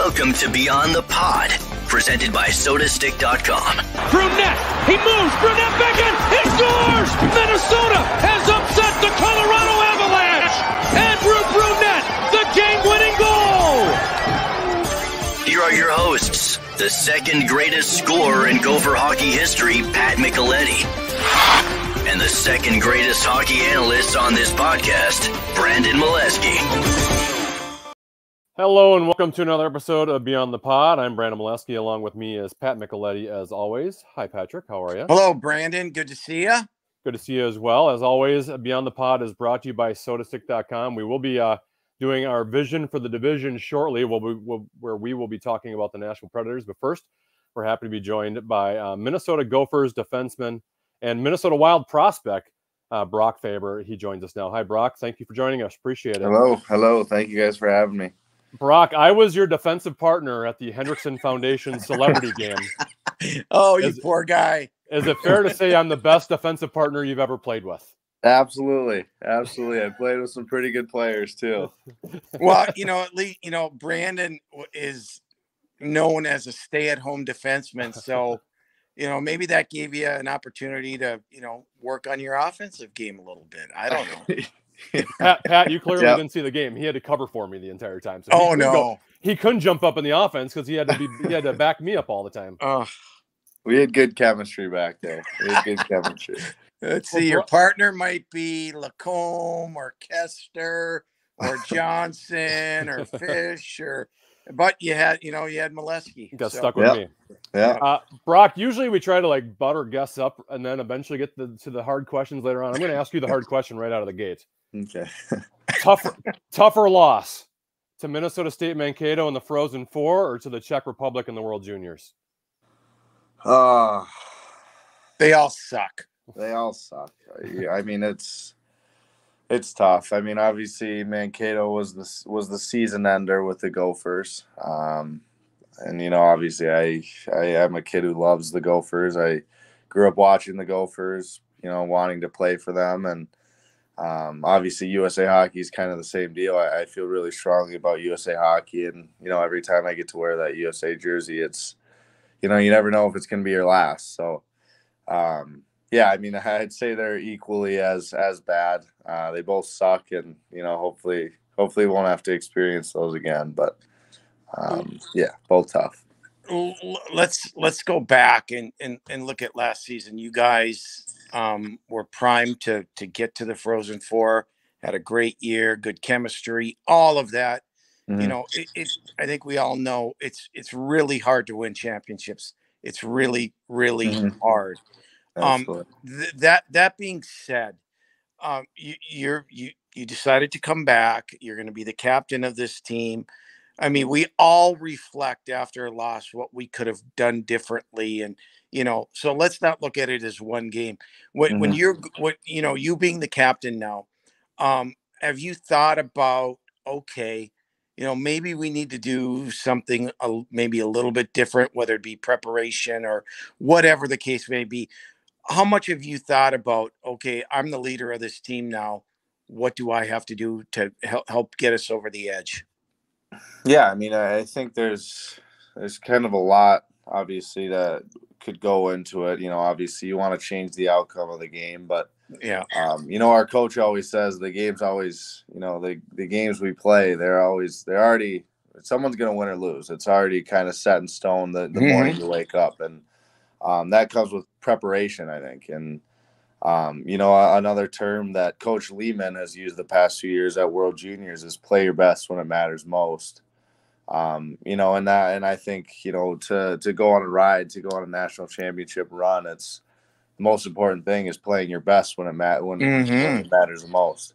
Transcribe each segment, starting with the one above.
Welcome to Beyond the Pod, presented by SodaStick.com. Brunette, he moves, Brunette back in, he scores! Minnesota has upset the Colorado Avalanche! Andrew Brunette, the game-winning goal! Here are your hosts, the second greatest scorer in Gopher hockey history, Pat Micheletti, and the second greatest hockey analyst on this podcast, Brandon Mileski. Hello and welcome to another episode of Beyond the Pod. I'm Brandon Mileski. Along with me is Pat Micheletti, as always. Hi, Patrick. How are you? Hello, Brandon. Good to see you. Good to see you as well. As always, Beyond the Pod is brought to you by SodaStick.com. We will be doing our vision for the division shortly, where we will be talking about the Nashville Predators. But first, we're happy to be joined by Minnesota Gophers defenseman and Minnesota Wild prospect, Brock Faber. He joins us now. Hi, Brock. Thank you for joining us. Appreciate it. Hello. Thank you guys for having me. Brock, I was your defensive partner at the Hendrickson Foundation Celebrity Game. Oh, you poor guy. Is it fair to say I'm the best defensive partner you've ever played with? Absolutely. I played with some pretty good players too. Well, at least, Brandon is known as a stay-at-home defenseman. So, maybe that gave you an opportunity to, work on your offensive game a little bit. I don't know. Pat, you clearly didn't see the game. He had to cover for me the entire time. So he couldn't jump up in the offense because he had to back me up all the time. We had good chemistry back there. Let's see. Your partner might be Lacombe or Kester or Johnson or Fish but you had Mileski. Got stuck with me. Yeah. Brock, usually we try to butter guests up and then eventually get to the hard questions later on. I'm going to ask you the hard question right out of the gate. Okay. Tougher loss to Minnesota State Mankato in the Frozen Four or to the Czech Republic in the World Juniors? They all suck. I mean, it's tough. I mean, obviously Mankato was the season ender with the Gophers. And obviously I am a kid who loves the Gophers. I grew up watching the Gophers, wanting to play for them. And obviously USA Hockey is kind of the same deal. I feel really strongly about USA Hockey. And, every time I get to wear that USA jersey, it's, you never know if it's going to be your last. So, yeah, I mean, I'd say they're equally as bad. They both suck, and hopefully we won't have to experience those again. But yeah, both tough. Let's go back and look at last season. You guys were primed to get to the Frozen Four. Had a great year, good chemistry, all of that. Mm-hmm. I think we all know it's really hard to win championships. It's really, really mm-hmm. hard. That being said, you decided to come back. You're going to be the captain of this team. I mean, we all reflect after a loss what we could have done differently, and so let's not look at it as one game. When you being the captain now, have you thought about maybe we need to do something maybe a little bit different, whether it be preparation or whatever the case may be? How much have you thought about, I'm the leader of this team now. What do I have to do to help get us over the edge? Yeah, I mean, I think there's kind of a lot, obviously, that could go into it. Obviously, you want to change the outcome of the game. But, yeah, our coach always says the game's always, the games we play, they're already, someone's going to win or lose. It's already kind of set in stone the mm-hmm. morning you wake up. And that comes with preparation, I think. And, another term that Coach Lehman has used the past few years at World Juniors is play your best when it matters most. And I think, to go on a ride, to go on a national championship run, it's the most important thing is playing your best when it matters the most.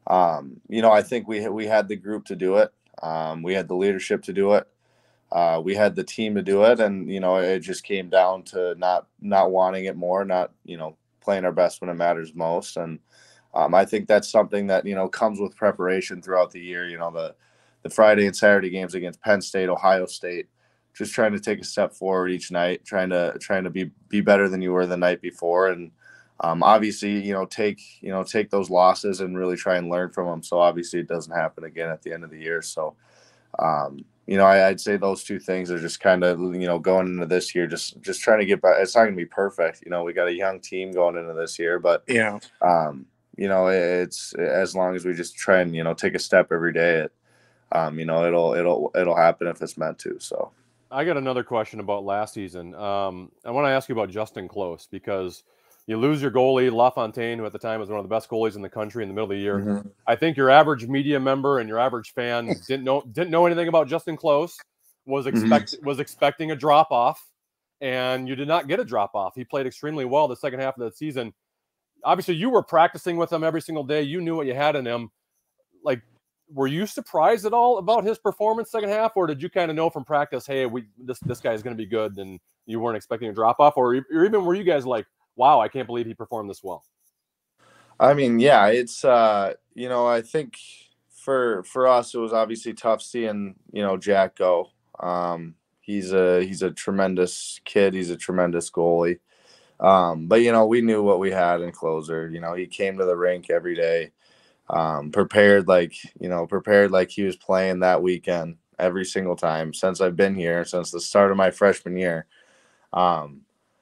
I think we had the group to do it. We had the leadership to do it. We had the team to do it, and it just came down to not wanting it more, not playing our best when it matters most. And I think that's something that comes with preparation throughout the year. The Friday and Saturday games against Penn State, Ohio State, just trying to take a step forward each night, trying to be better than you were the night before, and obviously take those losses and really try and learn from them. So obviously it doesn't happen again at the end of the year. So. I'd say those two things are just kind of, going into this year, just trying to get by. It's not going to be perfect. We got a young team going into this year, but Yeah. It's as long as we just try and, take a step every day, it'll happen if it's meant to. So I got another question about last season. I want to ask you about Justin Close, because you lose your goalie, LaFontaine, who at the time was one of the best goalies in the country in the middle of the year. Mm-hmm. I think your average media member and your average fan didn't know anything about Justin Close, was expecting a drop off, and you did not get a drop off. He played extremely well the second half of the season. Obviously, you were practicing with him every single day. You knew what you had in him. Like, were you surprised at all about his performance second half, or did you kind of know from practice, hey, this guy is going to be good, and you weren't expecting a drop off, or even were you guys like, wow, I can't believe he performed this well? I mean, yeah, it's I think for us it was obviously tough seeing Jack go. He's a tremendous kid. He's a tremendous goalie. But we knew what we had in closer. He came to the rink every day, prepared like he was playing that weekend every single time since I've been here, since the start of my freshman year.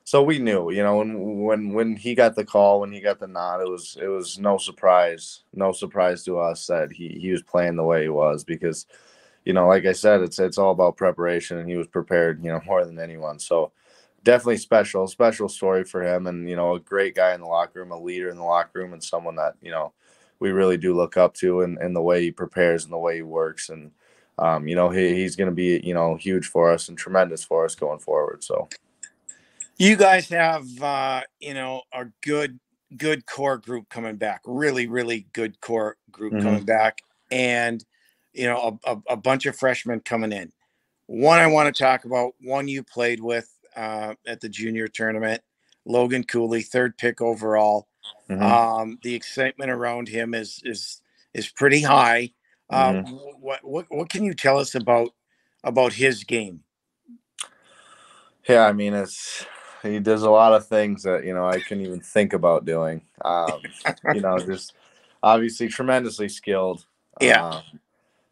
So we knew, when he got the call, when he got the nod, it was no surprise to us that he was playing the way he was, because, like I said, it's all about preparation, and he was prepared, more than anyone. So definitely special story for him, and, a great guy in the locker room, a leader in the locker room, and someone that, we really do look up to in the way he prepares and the way he works. And, he's going to be, huge for us and tremendous for us going forward. So. You guys have, a good core group coming back, really, really good core group coming back, and, a bunch of freshmen coming in. One I want to talk about, one you played with at the junior tournament, Logan Cooley, 3rd pick overall. The excitement around him is pretty high. What can you tell us about his game? Yeah, I mean, he does a lot of things that, I couldn't even think about doing. Just obviously tremendously skilled. Yeah.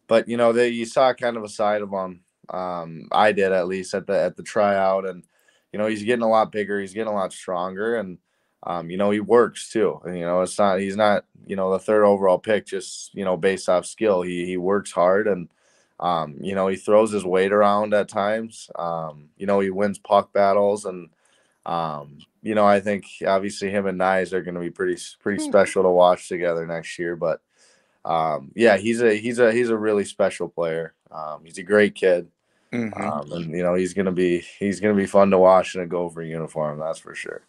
But, you saw kind of a side of him. I did, at least at the tryout, and, he's getting a lot bigger. He's getting a lot stronger, and, he works too. And, he's not, the 3rd overall pick just, based off skill. He works hard, and, he throws his weight around at times. He wins puck battles, and, I think obviously him and Nyes are going to be pretty special to watch together next year. But yeah, he's a really special player. He's a great kid, and he's gonna be fun to watch in a Gopher uniform. That's for sure.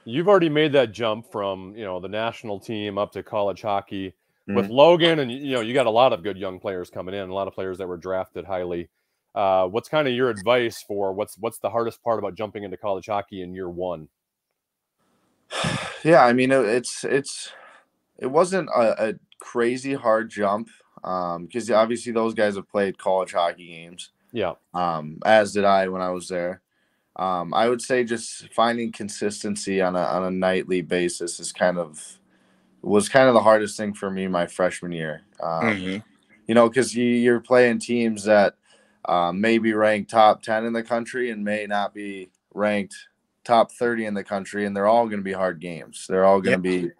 You've already made that jump from the national team up to college hockey with Logan, and you got a lot of good young players coming in, a lot of players that were drafted highly. What's kind of your advice for what's the hardest part about jumping into college hockey in year one? Yeah, I mean, it wasn't a crazy hard jump, because obviously those guys have played college hockey games. Yeah. As did I when I was there. I would say just finding consistency on a nightly basis was kind of the hardest thing for me my freshman year. Because you're playing teams that may be ranked top 10 in the country and may not be ranked top 30 in the country, and they're all going to be hard games. They're all going to be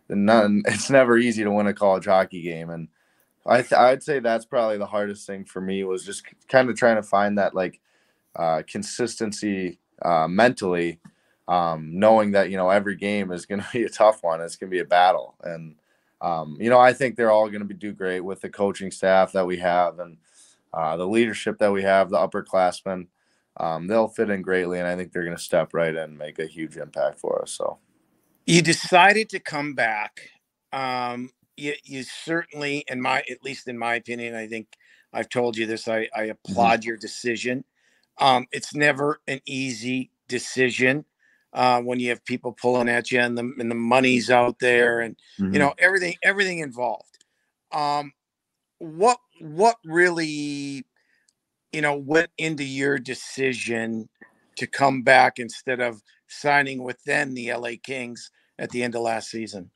it's never easy to win a college hockey game, and I'd say that's probably the hardest thing for me, was just kind of trying to find that consistency mentally, knowing that every game is going to be a tough one. It's going to be a battle, and I think they're all going to do great with the coaching staff that we have, and the leadership that we have, the upperclassmen. They'll fit in greatly, and I think they're going to step right in and make a huge impact for us. So. You decided to come back. You certainly, at least in my opinion, I think I've told you this, I applaud your decision. It's never an easy decision when you have people pulling at you, and the money's out there, and everything involved. What really went into your decision to come back instead of signing with then the LA Kings at the end of last season?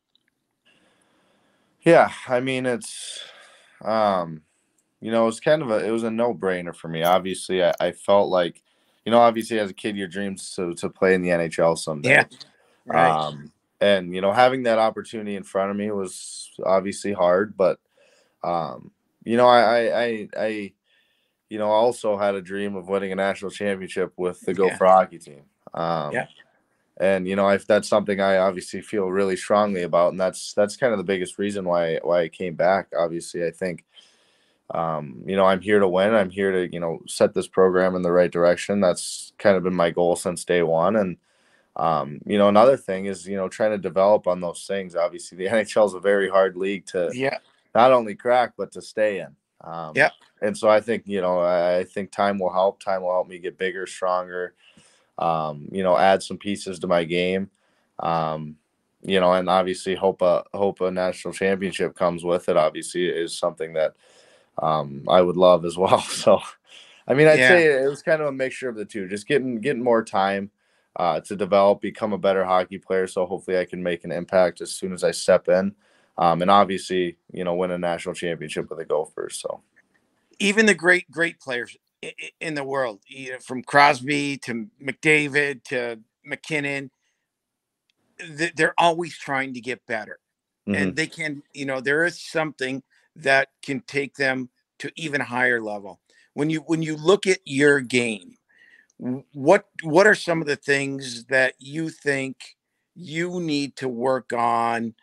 Yeah, I mean, it's you know, it was a no-brainer for me. Obviously, I felt like, you know, obviously as a kid, your dreams to play in the NHL someday. Yeah. Right. And you know, having that opportunity in front of me was obviously hard, but you know, I you know, also had a dream of winning a national championship with the Yeah. Gopher hockey team. Yeah. And you know, if that's something I obviously feel really strongly about, and that's kind of the biggest reason why I came back. Obviously, I think you know, I'm here to win. I'm here to, you know, set this program in the right direction. That's kind of been my goal since day one. And you know, another thing is, you know, trying to develop on those things. Obviously, the NHL is a very hard league to Yeah. not only crack but to stay in. Yeah. And so I think, you know, I think time will help. Time will help me get bigger, stronger. You know, add some pieces to my game. You know, and obviously hope a national championship comes with it. Obviously, is something that I would love as well. So, I mean, I'd Yeah. say it was kind of a mixture of the two, just getting more time to develop, become a better hockey player. So hopefully I can make an impact as soon as I step in. And obviously, you know, win a national championship with the Gophers. So, Even the great players in the world, you know, from Crosby to McDavid to McKinnon, they're always trying to get better. And mhm. they can, you know, there is something that can take them to even higher level. When you look at your game, what are some of the things that you think you need to work on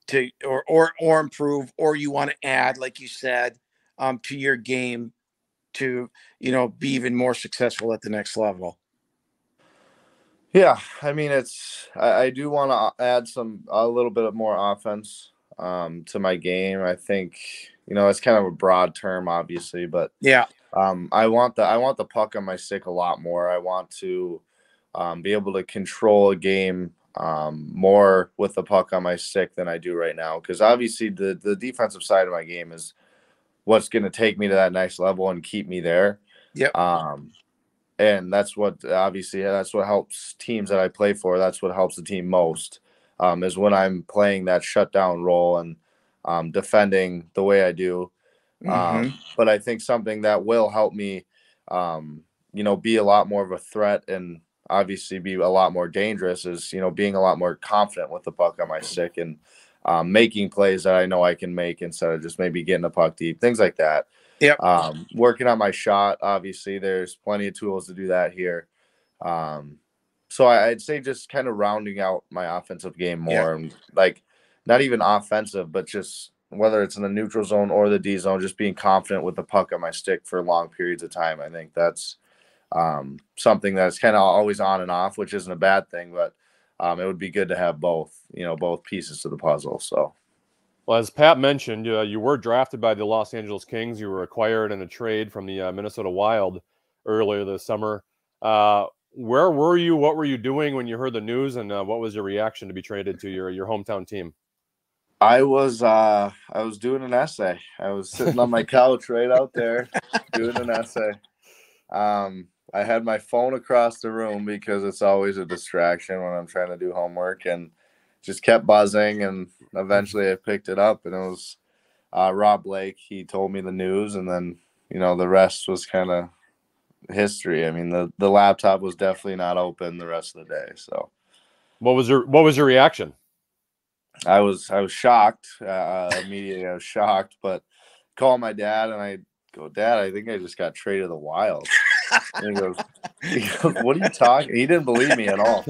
to or improve, or you want to add, like you said, to your game to, you know, be even more successful at the next level? Yeah, I mean, I do want to add a little bit of more offense to my game. I think, you know, it's kind of a broad term, obviously, but Yeah. I want the puck on my stick a lot more. I want to be able to control a game more with the puck on my stick than I do right now. Because obviously the defensive side of my game is what's going to take me to that next level and keep me there. Yep. Um, and that's what obviously that's what helps teams that I play for. That's what helps the team most is when I'm playing that shutdown role and defending the way I do. Mm-hmm. But I think something that will help me, you know, be a lot more of a threat and obviously be a lot more dangerous is, you know, being a lot more confident with the puck on my stick and making plays that I know I can make instead of just maybe getting the puck deep, things like that. Yep. Working on my shot, obviously, there's plenty of tools to do that here. Um, so I'd say just kind of rounding out my offensive game Yeah. more and like not even offensive, but just whether it's in the neutral zone or the D zone, just being confident with the puck on my stick for long periods of time. I think that's something that's kind of always on and off, which isn't a bad thing, but it would be good to have both, you know, both pieces to the puzzle. So. Well, as Pat mentioned, you were drafted by the Los Angeles Kings. You were acquired in a trade from the Minnesota Wild earlier this summer. Where were you? What were you doing when you heard the news? And what was your reaction to be traded to your hometown team? I was doing an essay. I was sitting on my couch right out there doing an essay. I had my phone across the room because it's always a distraction when I'm trying to do homework and just kept buzzing and eventually I picked it up and it was Rob Blake. He told me the news and then, you know, the rest was kind of history. I mean, the laptop was definitely not open the rest of the day. So What was your reaction? I was shocked. Immediately I was shocked, but called my dad and I go, Dad, I think I just got traded to the Wild. And he goes, what are you talking? He didn't believe me at all.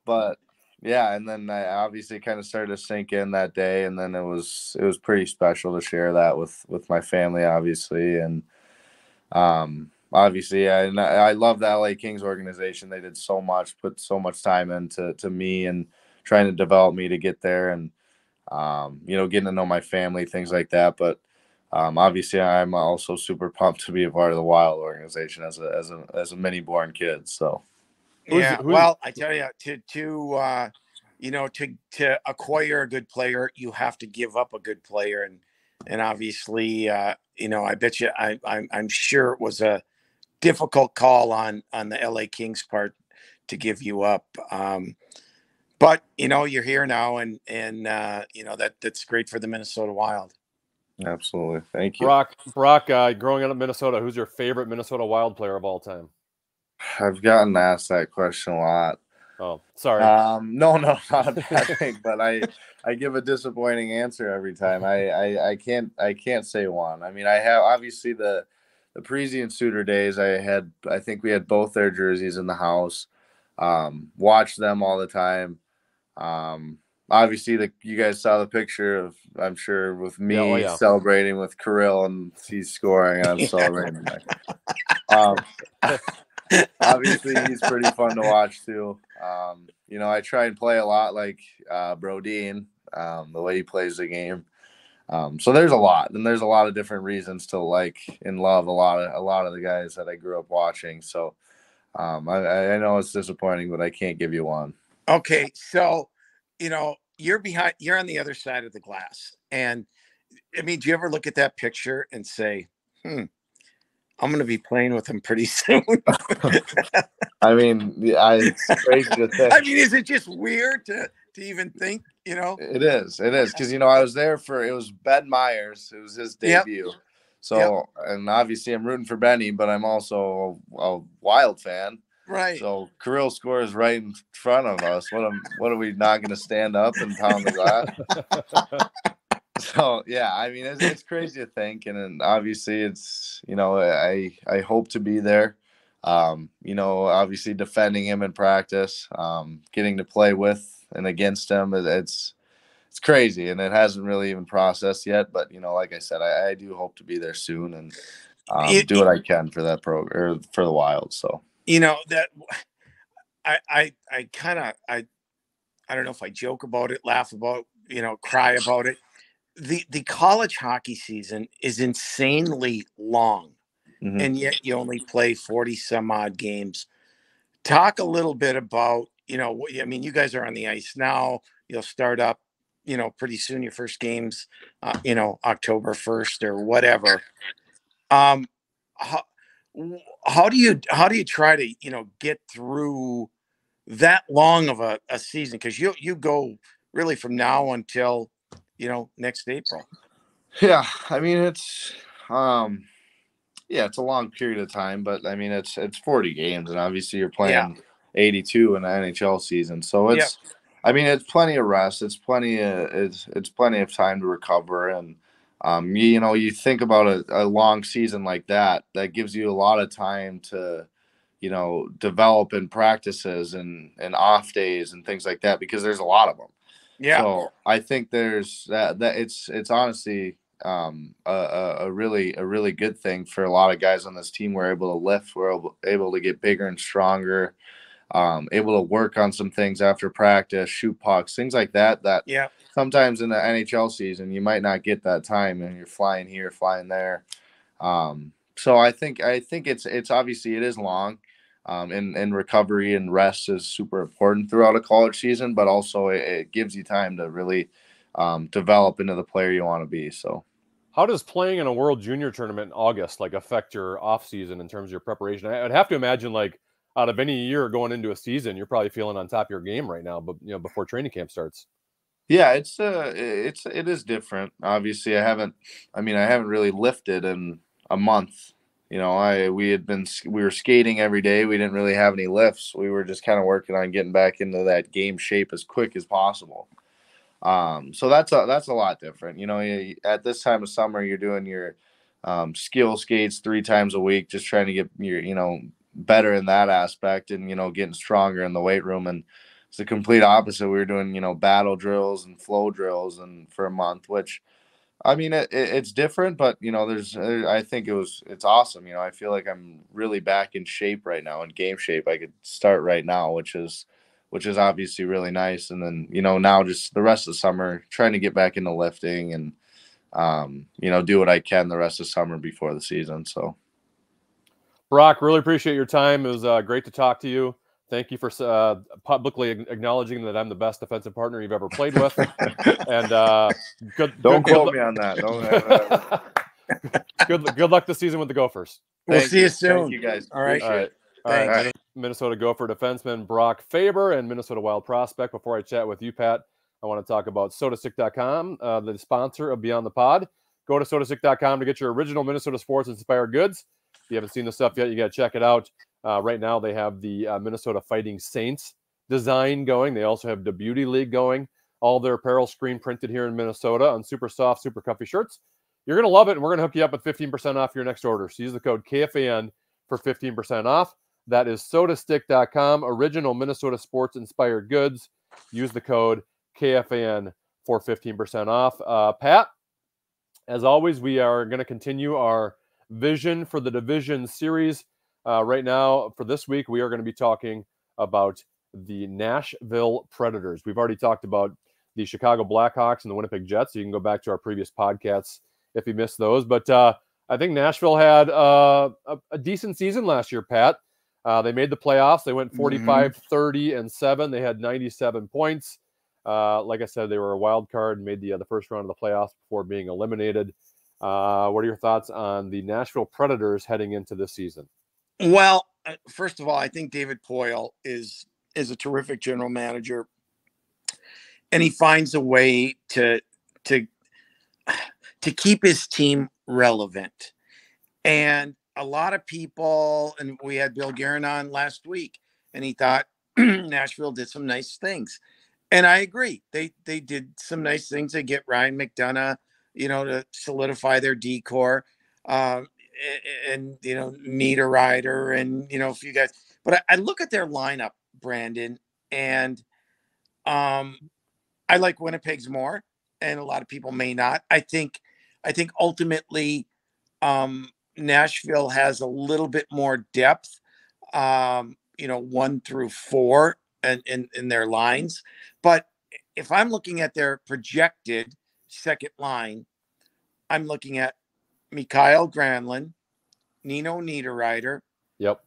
But yeah, and then I obviously kind of started to sink in that day, and then it was pretty special to share that with my family, obviously, and obviously, I love the LA Kings organization. They did so much, put so much time into me and trying to develop me to get there, and you know, getting to know my family, things like that. But obviously, I'm also super pumped to be a part of the Wild organization as a mini born kid. So Yeah. Well, I tell you, you know, to acquire a good player, you have to give up a good player, and obviously, you know, I bet you, I'm sure it was a difficult call on the LA Kings part to give you up. But you know, you're here now, and you know, that's great for the Minnesota Wild. Absolutely. Thank you. Brock, growing up in Minnesota, who's your favorite Minnesota Wild player of all time? I've gotten asked that question a lot. Oh, sorry. No, not a bad thing, but I give a disappointing answer every time. I can't say one. I mean, I have obviously the Parise and Suter days. I think we had both their jerseys in the house. Watched them all the time. Obviously you guys saw the picture of, I'm sure, with me celebrating with Kirill and he's scoring and I'm celebrating. Obviously he's pretty fun to watch too. I try and play a lot like Brodeen, the way he plays the game. So there's a lot of different reasons to like and love a lot of the guys that I grew up watching. So I know it's disappointing, but I can't give you one. Okay, so you're on the other side of the glass, and I mean, do you ever look at that picture and say, I'm going to be playing with him pretty soon? I mean, it's crazy to think. I mean, is it just weird to even think, It is, because, I was there it was Ben Myers. It was his debut. Yep. So, and obviously I'm rooting for Benny, but I'm also a Wild fan. Right. So Kirill scores right in front of us. What are we not going to stand up and pound the glass? So yeah, I mean it's crazy to think, and then obviously it's I hope to be there. Obviously defending him in practice, getting to play with and against him, it's crazy, and it hasn't really even processed yet. But like I said, I do hope to be there soon and do what I can for that program or for the Wild. So that I don't know if I joke about it, laugh about, cry about it. The college hockey season is insanely long, and yet you only play 40 some odd games. Talk a little bit about, I mean, you guys are on the ice now. You'll start up, pretty soon, your first games, October 1st or whatever. How do you try to, get through that long of a season? Because you go really from now until, next April. Yeah, I mean it's it's a long period of time, but I mean it's 40 games, and obviously you're playing 82 in the NHL season, so it's I mean it's plenty of rest, it's plenty of time to recover, and you think about a long season like that gives you a lot of time to develop in practices and off days and things like that, because there's a lot of them. Yeah. So I think there's that it's honestly a really good thing for a lot of guys on this team. We're able to lift, we're able to get bigger and stronger, able to work on some things after practice, shoot pucks, things like that. Sometimes in the NHL season you might not get that time, and you're flying here, flying there. So I think it's obviously it is long. And recovery and rest is super important throughout a college season, but also it gives you time to really develop into the player you want to be. So how does playing in a World Junior tournament in August affect your off season in terms of your preparation? I'd have to imagine out of any year going into a season, you're probably feeling on top of your game right now, but before training camp starts. Yeah, it is different. Obviously I haven't really lifted in a month. We were skating every day. We didn't really have any lifts. We were just kind of working on getting back into that game shape as quick as possible. So that's a lot different. At this time of summer, you're doing your skill skates 3 times a week, just trying to get your better in that aspect, and getting stronger in the weight room. And it's the complete opposite. We were doing battle drills and flow drills and for a month, which I mean, it's different, but I think it's awesome. I feel like I'm really back in shape right now, in game shape. I could start right now, which is obviously really nice. And then now just the rest of the summer, trying to get back into lifting and do what I can the rest of summer before the season. So, Brock, really appreciate your time. It was great to talk to you. Thank you for publicly acknowledging that I'm the best defensive partner you've ever played with. And don't quote me on that. Good luck this season with the Gophers. We'll see you soon. Thank you guys. All right. All right. Minnesota Gopher defenseman Brock Faber and Minnesota Wild prospect. Before I chat with you, Pat, I want to talk about SodaStick.com, the sponsor of Beyond the Pod. Go to sodasick.com to get your original Minnesota sports inspired goods. If you haven't seen the stuff yet, you got to check it out. Right now, they have the Minnesota Fighting Saints design going. They also have the Beauty League going. All their apparel screen printed here in Minnesota on super soft, super comfy shirts. You're going to love it, and we're going to hook you up with 15% off your next order. So use the code KFAN for 15% off. That is sodastick.com, original Minnesota sports inspired goods. Use the code KFAN for 15% off. Pat, as always, we are going to continue our Vision for the Division series. Right now, for this week, we are going to be talking about the Nashville Predators. We've already talked about the Chicago Blackhawks and the Winnipeg Jets, so you can go back to our previous podcasts if you missed those. But I think Nashville had a decent season last year, Pat. They made the playoffs. They went 45-30-7. They had 97 points. Like I said, they were a wild card and made the first round of the playoffs before being eliminated. What are your thoughts on the Nashville Predators heading into this season? Well, first of all, I think David Poile is a terrific general manager, and he finds a way to keep his team relevant. And a lot of people, and we had Bill Guerin on last week, and he thought Nashville did some nice things. And I agree. They did some nice things. They get Ryan McDonough, to solidify their decor, and Niederreiter and a few guys. But I look at their lineup, Brandon, and I like Winnipeg's more, and a lot of people may not. I think ultimately Nashville has a little bit more depth, 1 through 4 in their lines. But if I'm looking at their projected second line, I'm looking at Mikael Granlund, Nino Niederreiter,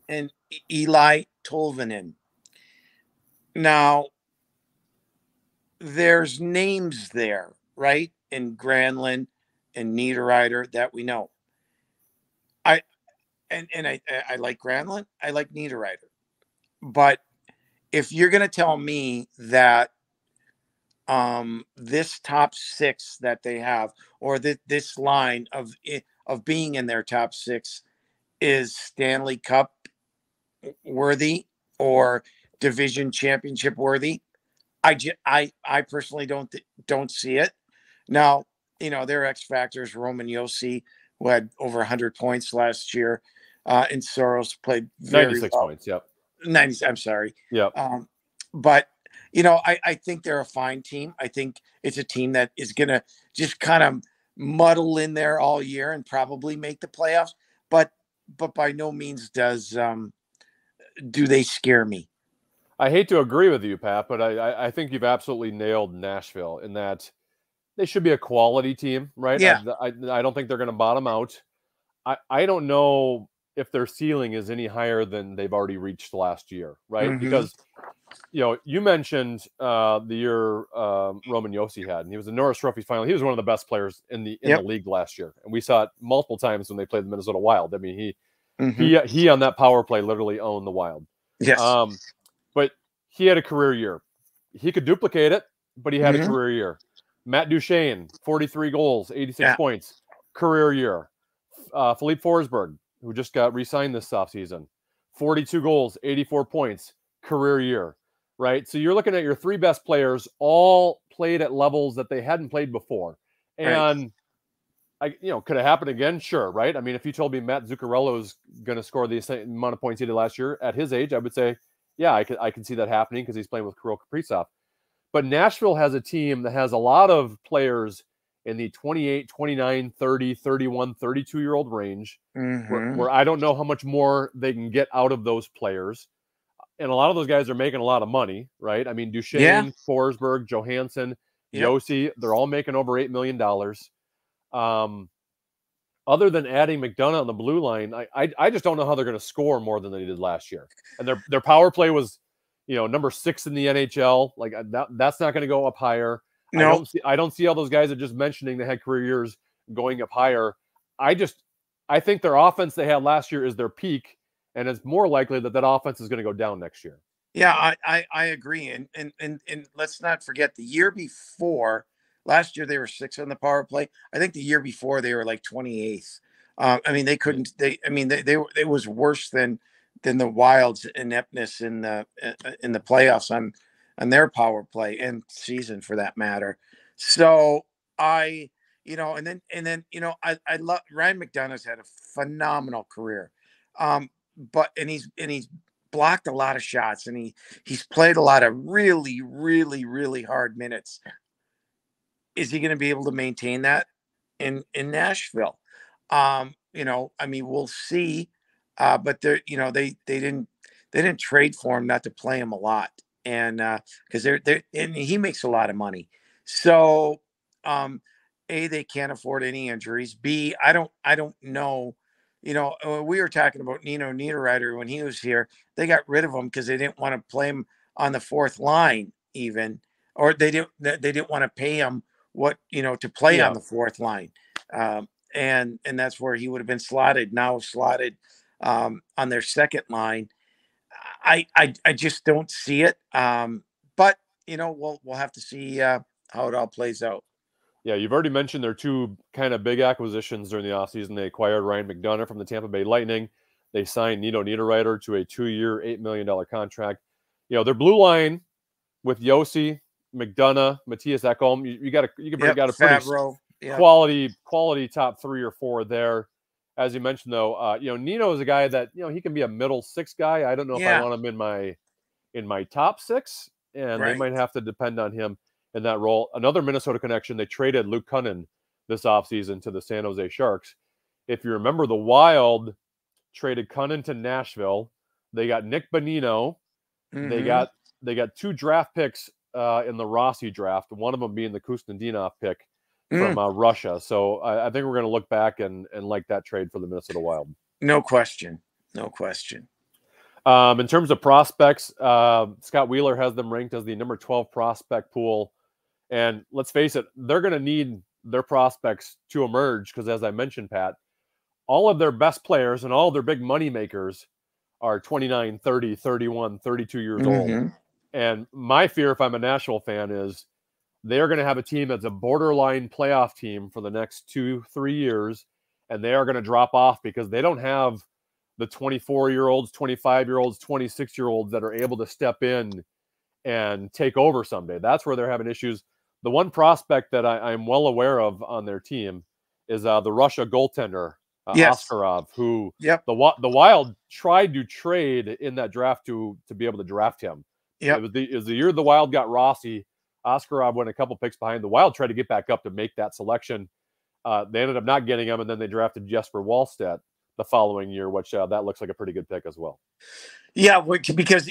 and Eli Tolvanen. Now, there's names there, right? In Granlund and Niederreiter that we know. I like Granlund. I like Niederreiter. But if you're going to tell me that this top 6 that they have, or this line of being in their top 6 is Stanley Cup worthy or division championship worthy, I personally don't see it. Now, their X factors, Roman Josi, who had over 100 points last year, and Soros played very 96 well. points. Yep. 90. I'm sorry. Yep. But I think they're a fine team. I think it's a team that is going to just kind of muddle in there all year and probably make the playoffs. But by no means do they scare me. I hate to agree with you, Pat, but I think you've absolutely nailed Nashville in that they should be a quality team, right? Yeah. I don't think they're going to bottom out. I don't know if their ceiling is any higher than they've already reached last year, right? Because you mentioned the year Roman Josi had, and he was a Norris Trophy final. He was one of the best players in the league last year, and we saw it multiple times when they played the Minnesota Wild. I mean, he on that power play literally owned the Wild. Yes. But he had a career year. He could duplicate it, but he had a career year. Matt Duchene, 43 goals, 86 points, career year. Philippe Forsberg, who just got re-signed this offseason, 42 goals, 84 points, career year, right? So you're looking at your 3 best players all played at levels that they hadn't played before. And could it happen again? Sure, right? I mean, if you told me Matt Zuccarello is going to score the same amount of points he did last year at his age, I would say, yeah, I can see that happening because he's playing with Kirill Kaprizov. But Nashville has a team that has a lot of players in the 28, 29, 30, 31, 32-year-old range where I don't know how much more they can get out of those players. And a lot of those guys are making a lot of money, right? I mean, Duchene, Forsberg, Johansson, Josi, they're all making over $8 million. Other than adding McDonough on the blue line, I just don't know how they're going to score more than they did last year. And their power play was, number 6 in the NHL. Like that's not going to go up higher. No. I don't see all those guys that just mentioning they had career years going up higher. I think their offense they had last year is their peak, and it's more likely that offense is going to go down next year. Yeah, I agree. And let's not forget the year before Last year they were 6th on the power play. I think the year before they were like 28th. I mean, they couldn't. It was worse than the Wild's ineptness in the playoffs on their power play and season for that matter. So and then I love Ryan McDonough's had a phenomenal career, but he's blocked a lot of shots and he's played a lot of really, really, really hard minutes. Is he going to be able to maintain that in Nashville? I mean, we'll see. But they didn't trade for him not to play him a lot, and because and he makes a lot of money. So, A, they can't afford any injuries. B, I don't know. We were talking about Nino Niederreiter when he was here. They got rid of him because they didn't want to play him on the 4th line, even, or they didn't want to pay him to play on the 4th line. And that's where he would have been slotted on their 2nd line. I just don't see it. But we'll have to see how it all plays out. Yeah, you've already mentioned their 2 kind of big acquisitions during the offseason. They acquired Ryan McDonough from the Tampa Bay Lightning. They signed Nino Niederreiter to a 2-year, $8 million contract. Their blue line with Yossi, McDonough, Matthias Ekholm, you got a pretty Faber, quality top 3 or 4 there. As you mentioned, though, Nino is a guy that he can be a middle 6 guy. I don't know if I want him in my top 6, and They might have to depend on him in that role. Another Minnesota connection, they traded Luke Cunnin this offseason to the San Jose Sharks. If you remember, the Wild traded Cunnin to Nashville. They got Nick Bonino. Mm-hmm. They got 2 draft picks in the Rossi draft, one of them being the Kustendinov pick from Russia. So I think we're going to look back and like that trade for the Minnesota Wild. No question. In terms of prospects, Scott Wheeler has them ranked as the number 12 prospect pool. And let's face it, they're going to need their prospects to emerge because, as I mentioned, Pat, all of their best players and all of their big money makers are 29, 30, 31, 32 years old. And my fear, if I'm a Nashville fan, is they're going to have a team that's a borderline playoff team for the next 2-3 years, and they are going to drop off because they don't have the 24-year-olds, 25-year-olds, 26-year-olds that are able to step in and take over someday. That's where they're having issues. The one prospect that I'm well aware of on their team is the Russia goaltender, Askarov, who the Wild tried to trade in that draft to be able to draft him. It was the year the Wild got Rossi. Askarov went a couple picks behind. The Wild tried to get back up to make that selection. They ended up not getting him, and then they drafted Jesper Wallstedt the following year, which that looks like a pretty good pick as well. Yeah, because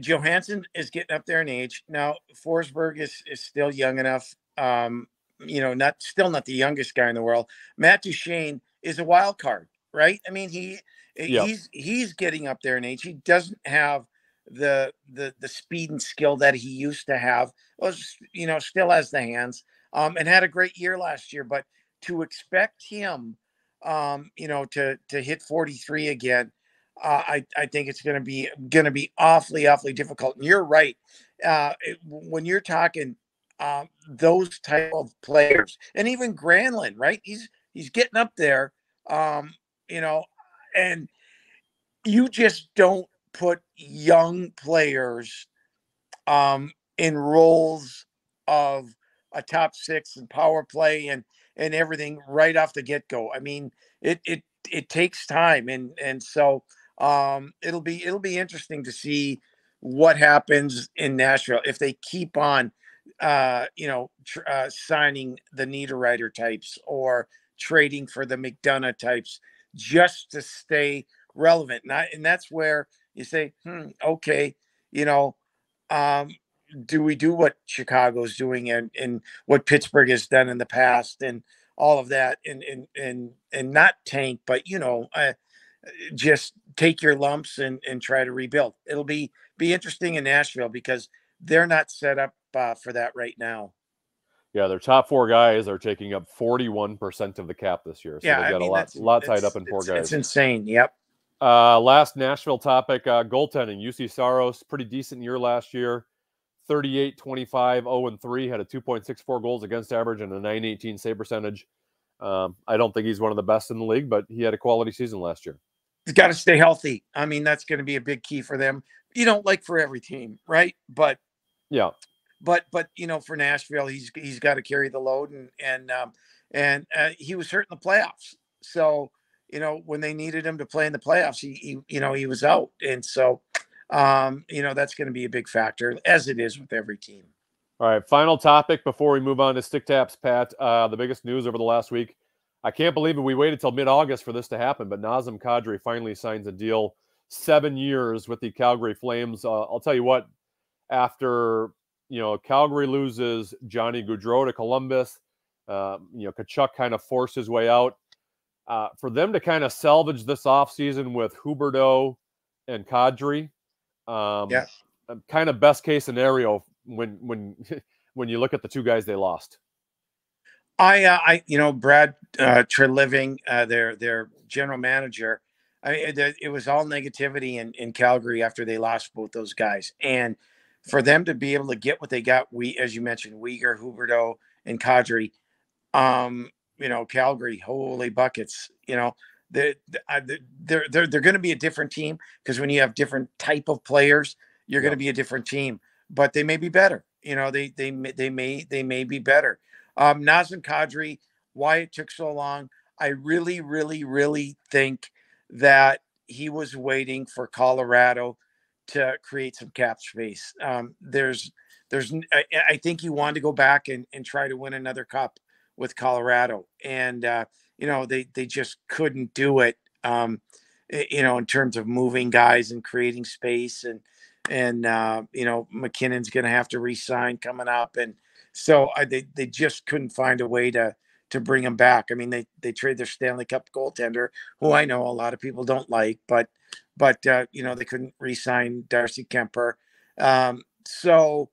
Johansson is getting up there in age now. Forsberg is still young enough. Not the youngest guy in the world. Matt Duchene is a wild card, right? I mean, he's getting up there in age. He doesn't have the speed and skill that he used to have. Still has the hands, and had a great year last year. But to expect him, to hit 43 again, I think it's going to be awfully difficult. And you're right. When you're talking those type of players, and even Granlund, right? He's getting up there, and you just don't put young players in roles of a top 6 and power play and everything right off the get-go. I mean, it takes time, and so it'll be interesting to see what happens in Nashville if they keep on signing the Niederreiter types or trading for the McDonough types just to stay relevant. And that's where you say, okay, do we do what Chicago's doing and what Pittsburgh has done in the past and all of that and not tank, but just take your lumps and try to rebuild. It'll be interesting in Nashville because they're not set up for that right now. Yeah, their top 4 guys are taking up 41% of the cap this year. So they got a lot tied up in 4 guys. It's insane. Yep. Last Nashville topic, goaltending. UC Saros, pretty decent year last year. 38, 25, 0-3, had a 2.64 goals against average and a 918 save percentage. I don't think he's one of the best in the league, but he had a quality season last year. He's got to stay healthy. I mean, that's going to be a big key for them. Like for every team, right? But yeah, but for Nashville, he's got to carry the load, and he was hurt in the playoffs. So when they needed him to play in the playoffs, he was out, and so that's going to be a big factor, as it is with every team. All right, final topic before we move on to Stick Taps, Pat. The biggest news over the last week. I can't believe it. We waited till mid-August for this to happen, but Nazem Kadri finally signs a deal, 7 years with the Calgary Flames. I'll tell you what, after Calgary loses Johnny Gaudreau to Columbus, Tkachuk kind of forced his way out. For them to kind of salvage this offseason with Huberdeau and Kadri, kind of best case scenario when you look at the two guys they lost. Brad Treliving, their general manager, it was all negativity in Calgary after they lost both those guys. And for them to be able to get what they got, as you mentioned, Weegar, Huberdeau, and Kadri, Calgary, holy buckets, they're going to be a different team, because when you have different type of players, you're going to be a different team. But they may be better. They may be better. Nazem Kadri, why it took so long, I really, really, really think that he was waiting for Colorado to create some cap space. I think he wanted to go back and try to win another cup with Colorado, and they just couldn't do it. In terms of moving guys and creating space, and McKinnon's going to have to re-sign coming up, and so they just couldn't find a way to bring him back. I mean, they trade their Stanley Cup goaltender, who I know a lot of people don't like, but they couldn't re-sign Darcy Kemper. So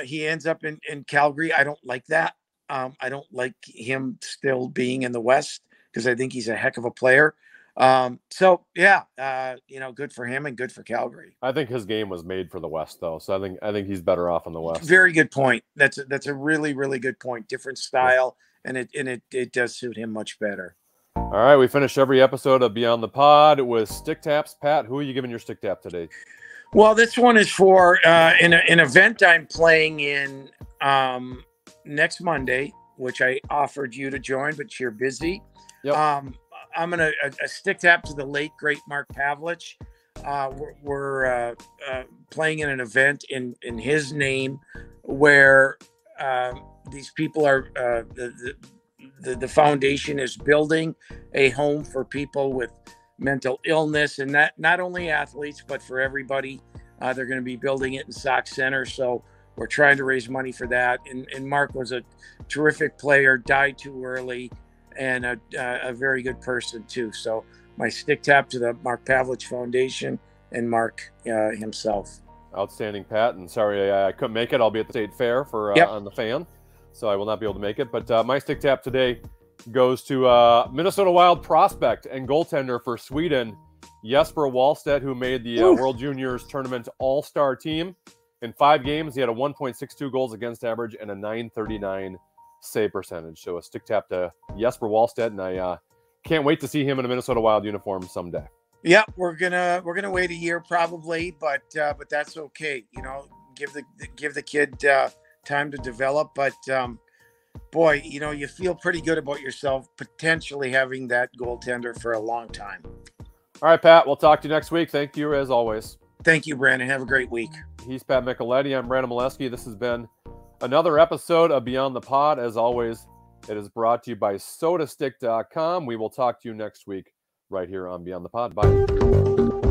he ends up in Calgary. I don't like that. I don't like him still being in the West, because I think he's a heck of a player. Good for him and good for Calgary. I think his game was made for the West, though. So I think he's better off in the West. Very good point. That's a really, really good point. Different style, and it does suit him much better. All right, we finish every episode of Beyond the Pod with Stick Taps. Pat, who are you giving your Stick Tap today? Well, this one is for an event I'm playing in next Monday, which I offered you to join, but you're busy. Yep. I'm going to stick tap to the late, great Mark Pavlich. We're playing in an event in his name, where these people are, the foundation is building a home for people with mental illness, and that not only athletes, but for everybody. They're going to be building it in Sauk Center. So we're trying to raise money for that. And Mark was a terrific player, died too early, and a very good person too. So my stick tap to the Mark Pavlich Foundation and Mark himself. Outstanding, Pat. And sorry I couldn't make it. I'll be at the State Fair for on the Fan, so I will not be able to make it. But my stick tap today goes to Minnesota Wild prospect and goaltender for Sweden, Jesper Wallstedt, who made the World Juniors Tournament All-Star team. In 5 games, he had a 1.62 goals against average and a 939 save percentage. So a stick tap to Jesper Wallstedt, and I can't wait to see him in a Minnesota Wild uniform someday. Yeah, we're gonna wait a year probably, but that's okay. Give the kid time to develop. But boy, you feel pretty good about yourself potentially having that goaltender for a long time. All right, Pat. We'll talk to you next week. Thank you as always. Thank you, Brandon. Have a great week. He's Pat Micheletti. I'm Brandon Mileski. This has been another episode of Beyond the Pod. As always, it is brought to you by sodastick.com. We will talk to you next week right here on Beyond the Pod. Bye.